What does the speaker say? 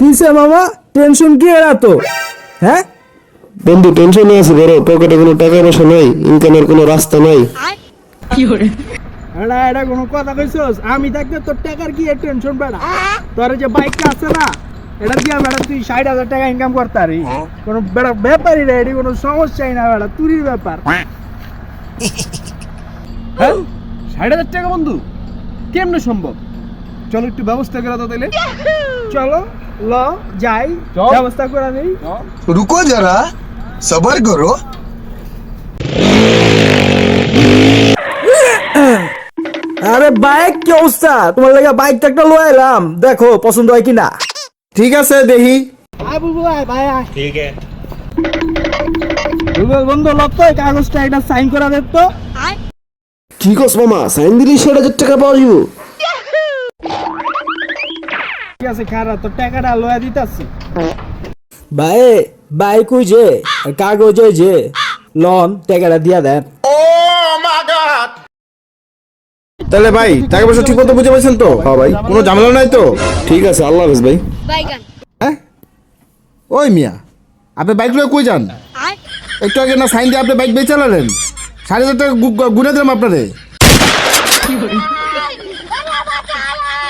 কিসে মামা টেনশন কি এরা তো হ্যাঁ বন্ধু টেনশনে আছে ধরো, পকেটে কোনো টাকা পয়সা নাই, ইনকামের কোনো রাস্তা নাই। এরা এটা কোনো কথা কইছস? আমি থাকতে তোর টাকার কি টেনশন বেড়া? তোর যে বাইকটা আছে না, এটা দিয়ে বেড়া তুই ৬০,০০০ টাকা ইনকাম করতে পারি। কোনো বেড়া ব্যাপারই রে, এটি কোনো সমস্যাই না বেড়া, তুরির ব্যাপার। হ্যাঁ ৬০,০০০ টাকা বন্ধু কেমনে সম্ভব? চলো একটু ব্যবস্থা করে দাও তাইলে। চলো ল যাই, চল। ব্যবস্থা করে দেই। रुको जरा सबर करो। আরে বাইক কি অবস্থা? তোমার লাগে বাইকটা একটা লয়ে এলাম, দেখো পছন্দ হয় কিনা। ঠিক আছে দেখি। আয় বুলবুল আয়, ভাই আয়। ঠিক আছে বুলবুল বন্ধু ল তো এই কাগজটা একটা সাইন করে দে তো। কি কস মামা, সাইন দিলি ৬০,০০০ টাকা পাওয়া যাবো? ঠিক আছে খারাপ, তোর টাকাটা লয়ে দিতাছি। ভাই বাইক ওই যে আর কাগজ ওই যে, লন টাকাটা দিয়া দেন। তাহলে ভাই টাকা পয়সা ঠিক মতো বুঝে পাইছেন তো? হ্যাঁ ভাই, কোনো ঝামেলা নাই তো? ঠিক আছে, আল্লাহ হাফেজ ভাই। হ্যাঁ ওই মিয়া, আপনি বাইক লয়ে কই যান? একটু আগে না সাইন দিয়ে আপনি বাইক বেয়ে চালালেন, ৬০,০০০ টাকা গুনে দিলাম আপনারে।